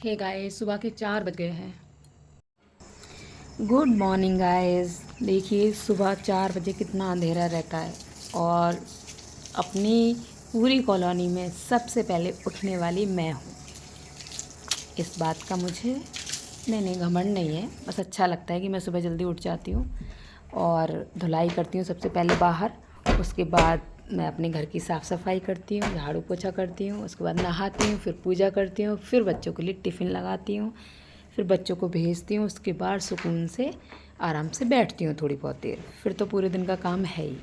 Hey guys, सुबह के 4 बज गए हैं। Good morning guys. देखिए सुबह 4 बजे कितना अंधेरा रहता है और अपनी पूरी कॉलोनी में सबसे पहले उठने वाली मैं हूँ। इस बात का मुझे नहीं घमंड नहीं है, बस अच्छा लगता है कि मैं सुबह जल्दी उठ जाती हूँ और धुलाई करती हूँ सबसे पहले बाहर। उसके बाद मैं अपने घर की साफ़ सफाई करती हूँ, झाड़ू पोछा करती हूँ, उसके बाद नहाती हूँ, फिर पूजा करती हूँ, फिर बच्चों के लिए टिफ़िन लगाती हूँ, फिर बच्चों को भेजती हूँ। उसके बाद सुकून से आराम से बैठती हूँ थोड़ी बहुत देर। फिर तो पूरे दिन का काम है ही।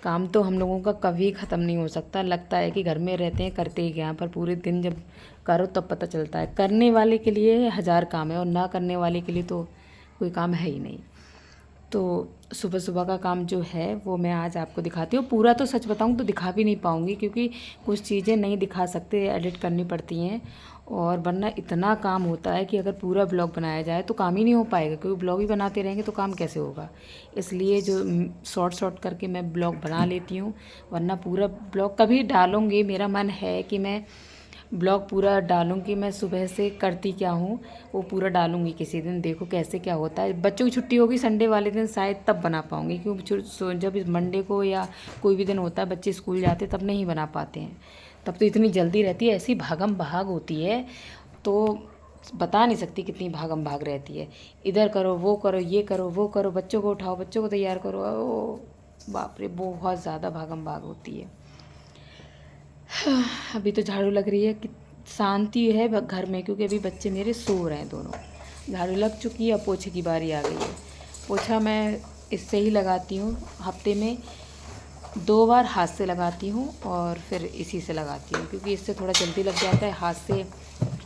काम तो हम लोगों का कभी ख़त्म नहीं हो सकता। लगता है कि घर में रहते हैं करते ही क्या, पर पूरे दिन जब करो तब पता चलता है। करने वाले के लिए हज़ार काम है और ना करने वाले के लिए तो कोई काम है ही नहीं। तो सुबह सुबह का काम जो है वो मैं आज आपको दिखाती हूँ। पूरा तो सच बताऊँ तो दिखा भी नहीं पाऊँगी, क्योंकि कुछ चीज़ें नहीं दिखा सकते, एडिट करनी पड़ती हैं। और वरना इतना काम होता है कि अगर पूरा ब्लॉग बनाया जाए तो काम ही नहीं हो पाएगा, क्योंकि ब्लॉग ही बनाते रहेंगे तो काम कैसे होगा। इसलिए जो शॉर्ट शॉर्ट करके मैं ब्लॉग बना लेती हूँ, वरना पूरा ब्लॉग कभी डालूँगी। मेरा मन है कि मैं ब्लॉग पूरा डालूँगी। मैं सुबह से करती क्या हूँ वो पूरा डालूँगी किसी दिन, देखो कैसे क्या होता है। बच्चों की छुट्टी होगी संडे वाले दिन शायद तब बना पाऊँगी, क्योंकि जब इस मंडे को या कोई भी दिन होता है बच्चे स्कूल जाते तब नहीं बना पाते हैं। तब तो इतनी जल्दी रहती है, ऐसी भागम भाग होती है तो बता नहीं सकती कितनी भागम भाग रहती है। इधर करो, वो करो, ये करो, वो करो, बच्चों को उठाओ, बच्चों को तैयार करो। ओ बाप रे, बहुत ज़्यादा भागम भाग होती है। अभी तो झाड़ू लग रही है कि शांति है घर में, क्योंकि अभी बच्चे मेरे सो रहे हैं दोनों। झाड़ू लग चुकी है, अब पोछे की बारी आ गई है। पोछा मैं इससे ही लगाती हूँ, हफ्ते में 2 बार हाथ से लगाती हूँ और फिर इसी से लगाती हूँ, क्योंकि इससे थोड़ा जल्दी लग जाता है। हाथ से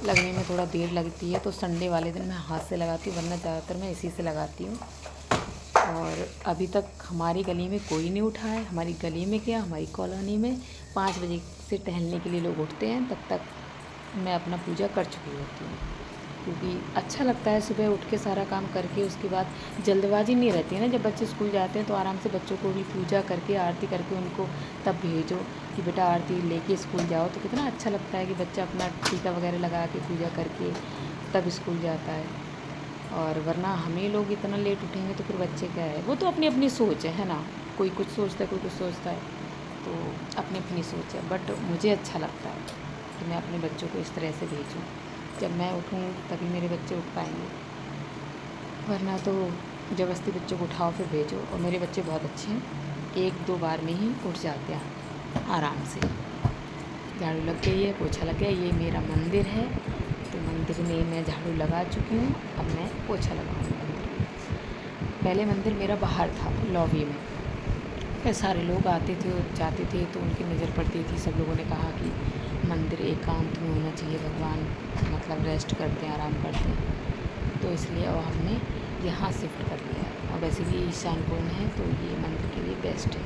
लगने में थोड़ा देर लगती है, तो संडे वाले दिन मैं हाथ से लगाती हूँ, वरना ज़्यादातर मैं इसी से लगाती हूँ। और अभी तक हमारी गली में कोई नहीं उठा है। हमारी गली में क्या, हमारी कॉलोनी में 5 बजे से टहलने के लिए लोग उठते हैं, तब तक मैं अपना पूजा कर चुकी होती हूँ। क्योंकि अच्छा लगता है सुबह उठ के सारा काम करके, उसके बाद जल्दबाजी नहीं रहती है ना। जब बच्चे स्कूल जाते हैं तो आराम से बच्चों को भी पूजा करके आरती करके उनको तब भेजो कि बेटा आरती लेके स्कूल जाओ, तो कितना अच्छा लगता है कि बच्चा अपना टीका वगैरह लगा के पूजा करके तब स्कूल जाता है। और वरना हम ही लोग इतना लेट उठेंगे तो फिर बच्चे क्या है, वो तो अपनी अपनी सोच है ना। कोई कुछ सोचता है, कोई कुछ सोचता है, तो अपनी अपनी सोच है। बट मुझे अच्छा लगता है कि मैं अपने बच्चों को इस तरह से भेजूँ। जब मैं उठूँ तभी मेरे बच्चे उठ पाएंगे, वरना तो ज़बरदस्ती बच्चों को उठाओ फिर भेजो। और मेरे बच्चे बहुत अच्छे हैं, 1-2 बार में ही उठ जाते हैं आराम से। झाड़ू लग गई है, पोछा लग गया। ये मेरा मंदिर है, तो मंदिर में मैं झाड़ू लगा चुकी हूँ, अब मैं पोछा लगाऊंगी मंदिर में। पहले मंदिर मेरा बाहर था, लॉबी में। फिर सारे लोग आते थे और जाते थे तो उनकी नज़र पड़ती थी। सब लोगों ने कहा कि मंदिर एकांत में होना चाहिए, भगवान मतलब रेस्ट करते हैं, आराम करते हैं, तो इसलिए अब हमने यहाँ शिफ्ट कर लिया है। और वैसे भी ईशान कोण है तो ये मंदिर के लिए बेस्ट है।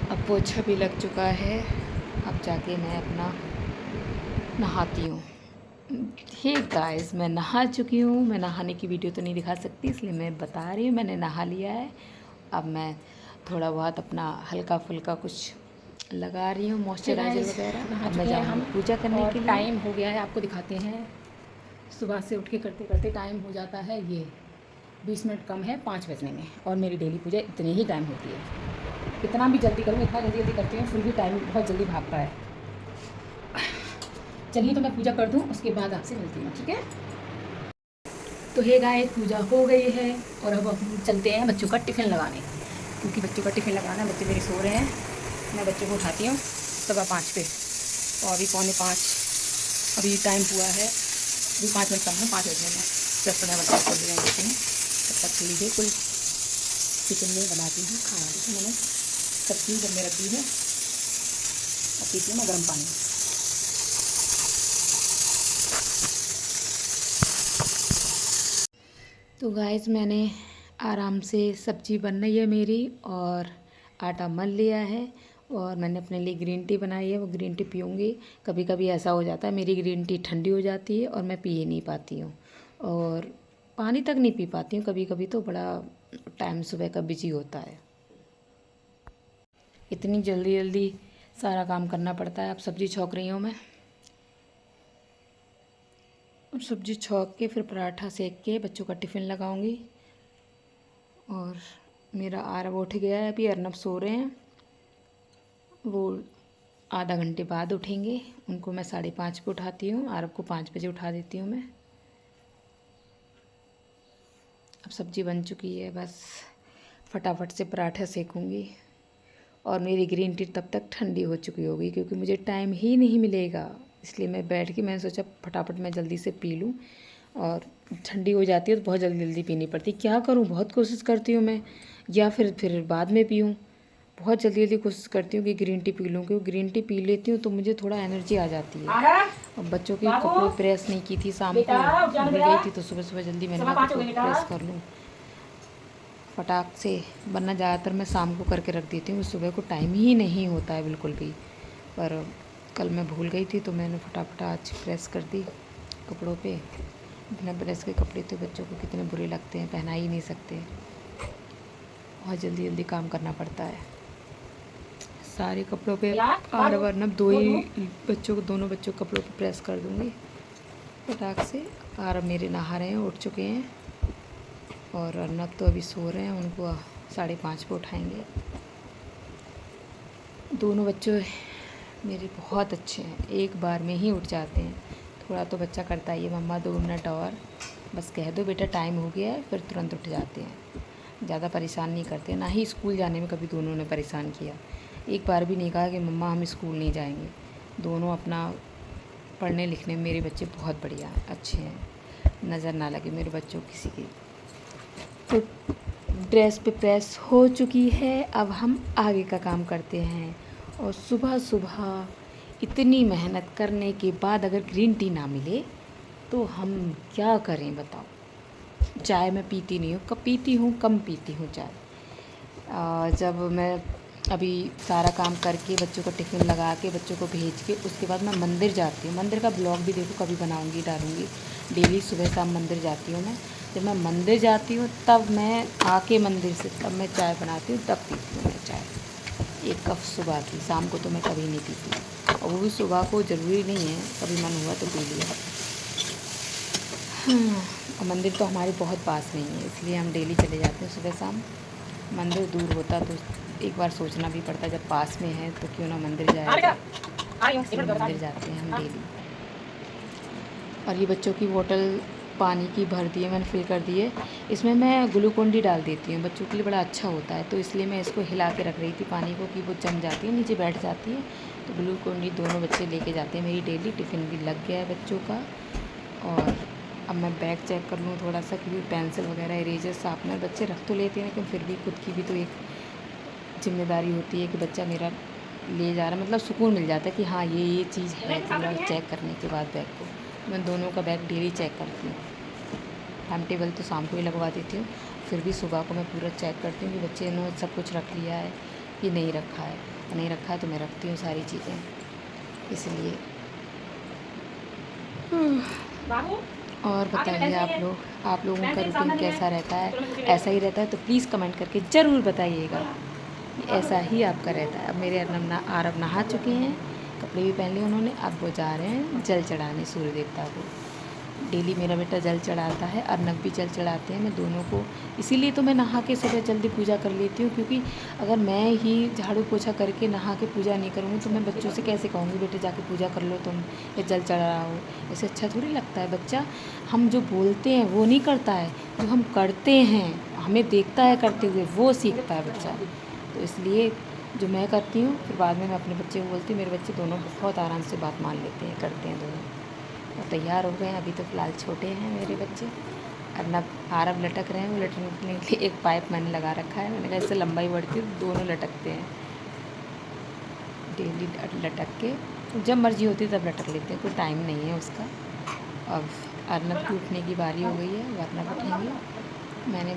अब पोछा भी लग चुका है, अब जाके मैं अपना नहाती हूँ। हे गाइस, मैं नहा चुकी हूँ। मैं नहाने की वीडियो तो नहीं दिखा सकती, इसलिए मैं बता रही हूँ मैंने नहा लिया है। अब मैं थोड़ा बहुत अपना हल्का फुल्का कुछ लगा रही हूँ, हे मॉइस्चराइज़र गाइस, वगैरह। नहा अब मैं चुके हैं जाऊँगी हम पूजा करने और के लिए। टाइम हो गया है। आपको दिखाते हैं, सुबह से उठ के करते करते टाइम हो जाता है ये 20 मिनट कम है 5 बजने में। और मेरी डेली पूजा इतने ही टाइम होती है। कितना भी जल्दी करूँ, इतना जल्दी जल्दी करती हूँ, फिर भी टाइम बहुत जल्दी भागता है। चलिए तो मैं पूजा कर दूँ, उसके बाद आपसे मिलती हूँ, ठीक है। तो हे गाइस, पूजा हो गई है और अब हम चलते हैं बच्चों का टिफ़िन लगाने, क्योंकि बच्चों का टिफ़िन लगाना है। बच्चे मेरे सो रहे हैं, मैं बच्चों को उठाती हूँ 5:15 पे। और अभी 4:45 अभी टाइम हुआ है, अभी 5 मिनट कम है 5 बजने में। 10-15 मिनट खोल देंगे टिफ़िन, तब तक के लिए कुल किचन में बनाती हूँ खाना। देखिए मैंने सब्ज़ी घर में रख दी है और पीती हूँ मैं गर्म पानी। तो गाइस, मैंने आराम से सब्ज़ी बन रही है मेरी और आटा मल लिया है। और मैंने अपने लिए ग्रीन टी बनाई है, वो ग्रीन टी पीऊँगी। कभी कभी ऐसा हो जाता है मेरी ग्रीन टी ठंडी हो जाती है और मैं पी ही नहीं पाती हूँ, और पानी तक नहीं पी पाती हूँ। कभी कभी तो बड़ा टाइम सुबह का बिजी होता है, इतनी जल्दी जल्दी सारा काम करना पड़ता है। अब सब्ज़ी छौंक रही हूँ मैं। और सब्ज़ी छौंक के फिर पराठा सेक के बच्चों का टिफ़िन लगाऊंगी। और मेरा आरव उठ गया है, अभी अर्नब सो रहे हैं, वो आधा घंटे बाद उठेंगे। उनको मैं 5:30 पे उठाती हूँ, आरव को 5 बजे उठा देती हूँ मैं। अब सब्ज़ी बन चुकी है, बस फटाफट से पराठा सेकूँगी और मेरी ग्रीन टी तब तक ठंडी हो चुकी होगी, क्योंकि मुझे टाइम ही नहीं मिलेगा। इसलिए मैं बैठ के मैंने सोचा फटाफट मैं जल्दी से पी लूँ, और ठंडी हो जाती है तो बहुत जल्दी जल्दी पीनी पड़ती है। क्या करूँ, बहुत कोशिश करती हूँ मैं, या फिर बाद में पीऊँ। बहुत जल्दी जल्दी कोशिश करती हूँ कि ग्रीन टी पी लूँ, क्योंकि ग्रीन टी पी लेती हूँ तो मुझे थोड़ा एनर्जी आ जाती है। और बच्चों के कपड़े प्रेस नहीं की थी, शाम को भूल गई थी, तो सुबह सुबह जल्दी मैंने कपड़े प्रेस कर लूँ फटाक से, वरना ज़्यादातर मैं शाम को करके रख देती हूँ, सुबह को टाइम ही नहीं होता है बिल्कुल भी। पर कल मैं भूल गई थी तो मैंने फटाफट आज प्रेस कर दी कपड़ों पे। बिना प्रेस के कपड़े तो बच्चों को कितने बुरे लगते हैं, पहना ही नहीं सकते। बहुत जल्दी जल्दी काम करना पड़ता है। सारे कपड़ों पे आर वर्नब दोनों बच्चों के कपड़ों पे प्रेस कर दूँगी फटाक से। आर मेरे नहा रहे हैं, उठ चुके हैं, और अर्नब तो अभी सो रहे हैं, उनको 5:30 पे उठाएंगे। दोनों बच्चे मेरे बहुत अच्छे हैं, एक बार में ही उठ जाते हैं। थोड़ा तो बच्चा करता ही है, मम्मा 2 मिनट और, बस कह दो बेटा टाइम हो गया है, फिर तुरंत उठ जाते हैं। ज़्यादा परेशान नहीं करते, ना ही स्कूल जाने में कभी दोनों ने परेशान किया। एक बार भी नहीं कहा कि मम्मा हम स्कूल नहीं जाएंगे। दोनों अपना पढ़ने लिखने में मेरे बच्चे बहुत बढ़िया हैं, अच्छे हैं, नज़र ना लगे मेरे बच्चों किसी की। तो ड्रेस पे प्रेस हो चुकी है, अब हम आगे का काम करते हैं। और सुबह सुबह इतनी मेहनत करने के बाद अगर ग्रीन टी ना मिले तो हम क्या करें बताओ। चाय मैं पीती नहीं हूँ, कब पीती हूँ, कम पीती हूँ चाय। जब मैं अभी सारा काम करके बच्चों को टिफ़िन लगा के बच्चों को भेज के उसके बाद मैं मंदिर जाती हूँ। मंदिर का ब्लॉग भी देखो कभी बनाऊँगी, डालूँगी। डेली सुबह शाम मंदिर जाती हूँ मैं। जब मैं मंदिर जाती हूँ तब मैं आके मंदिर से तब मैं चाय बनाती हूँ, तब पीती हूँ मैं चाय। 1 कप सुबह की, शाम को तो मैं कभी नहीं पीती, और वो भी सुबह को ज़रूरी नहीं है, कभी मन हुआ तो पी लिया। और मंदिर तो हमारे बहुत पास नहीं है, इसलिए हम डेली चले जाते हैं सुबह शाम। मंदिर दूर होता तो एक बार सोचना भी पड़ता, जब पास में है तो क्यों ना मंदिर जाया जाए। मंदिर जाते हैं हम डेली। और ये बच्चों की बोतल पानी की भर दी है, मैंने फिल कर दी है। इसमें मैं ग्लूकोन डी डाल देती हूँ, बच्चों के लिए बड़ा अच्छा होता है, तो इसलिए मैं इसको हिला के रख रही थी पानी को कि वो जम जाती है, नीचे बैठ जाती है। तो ग्लूकोन डी दोनों बच्चे लेके जाते हैं मेरी डेली। टिफ़िन भी लग गया है बच्चों का। और अब मैं बैग चेक कर लूँ थोड़ा सा, क्योंकि पेंसिल वगैरह, इरेजर, शार्पनर बच्चे रख तो लेते हैं, लेकिन फिर भी खुद की भी तो एक जिम्मेदारी होती है कि बच्चा मेरा ले जा रहा है, मतलब सुकून मिल जाता है कि हाँ ये चीज़ है। पूरा चेक करने के बाद बैग को मैं दोनों का बैग डेली चेक करती हूँ। टाइम टेबल तो शाम को ही लगवा देती हूँ, फिर भी सुबह को मैं पूरा चेक करती हूँ कि बच्चे ने सब कुछ रख लिया है कि नहीं रखा है। नहीं रखा है तो मैं रखती हूँ सारी चीज़ें, इसलिए। और बताइए आप लोगों का रूटीन कैसा रहता है? ऐसा ही रहता है तो प्लीज़ कमेंट करके ज़रूर बताइएगा। ऐसा ही आपका रहता है। अब मेरे आरव नहा चुके हैं, कपड़े भी पहन लिए उन्होंने, अब वो जा रहे हैं जल चढ़ाने सूर्य देवता को। डेली मेरा बेटा जल चढ़ाता है, अर्नब भी जल चढ़ाते हैं, मैं दोनों को। इसीलिए तो मैं नहा के सुबह जल्दी पूजा कर लेती हूँ, क्योंकि अगर मैं ही झाड़ू पोछा करके नहा के पूजा नहीं करूँगी तो मैं बच्चों से कैसे कहूँगी बेटे जाके पूजा कर लो तुम, या जल चढ़ाओ। ऐसे अच्छा थोड़ी लगता है। बच्चा हम जो बोलते हैं वो नहीं करता है, जो हम करते हैं, हमें देखता है करते हुए, वो सीखता है बच्चा। तो इसलिए जो मैं करती हूँ फिर बाद में मैं अपने बच्चे को बोलती हूँ। मेरे बच्चे दोनों बहुत आराम से बात मान लेते हैं, करते हैं दोनों। और तैयार हो गए हैं, अभी तो फ़िलहाल छोटे हैं मेरे बच्चे। अर्नब आरव लटक रहे हैं, वो लटकने के लिए एक पाइप मैंने लगा रखा है। मैंने कहा इससे लंबाई बढ़ती है, दोनों लटकते हैं डेली। लटक के जब मर्ज़ी होती है तब लटक लेते हैं, कोई टाइम नहीं है उसका। अब अर्नब की उठने की बारी हो गई है, वो अर्नब उठेंगे। मैंने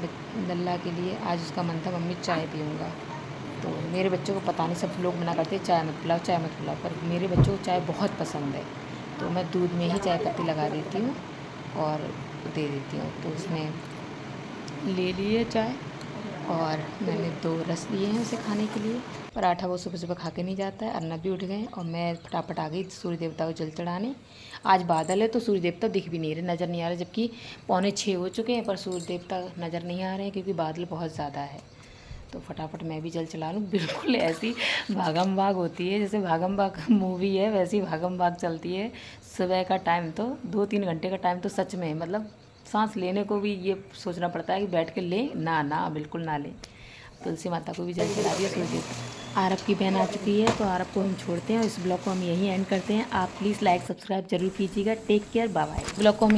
लल्ला के लिए आज उसका मन था मम्मी चाय पीऊँगा, तो मेरे बच्चों को पता नहीं, सब लोग मना करते हैं चाय मत पिलाओ, चाय मत पिलाओ, पर मेरे बच्चों को चाय बहुत पसंद है। तो मैं दूध में ही चाय पत्ती लगा देती हूँ और दे देती हूँ। तो उसमें ले लिए चाय, और मैंने 2 रस लिए हैं उसे खाने के लिए। पराठा वो सुबह सुबह खा के नहीं जाता है। अर्नब भी उठ गए और मैं फटाफट आ गई सूर्य देवता को जल चढ़ाने। आज बादल है तो सूर्य देवता दिख भी नहीं रहे, नज़र नहीं आ रहे, जबकि 5:45 हो चुके हैं पर सूर्य देवता नज़र नहीं आ रहे हैं क्योंकि बादल बहुत ज़्यादा है। तो फटाफट मैं भी जल चला लूँ। बिल्कुल ऐसी भागम भाग होती है जैसे भागम भाग मूवी है, वैसी भागम भाग चलती है। सुबह का टाइम तो 2-3 घंटे का टाइम तो सच में मतलब सांस लेने को भी ये सोचना पड़ता है कि बैठ के लें, ना बिल्कुल ना लें। तुलसी माता को भी जल चढ़ा दिया सूर्य देवता। आरब की बहन आ चुकी है तो आरब को हम छोड़ते हैं और इस ब्लॉग को हम यहीं एंड करते हैं। आप प्लीज़ लाइक सब्सक्राइब जरूर कीजिएगा। Take care, bye bye. Blog को हम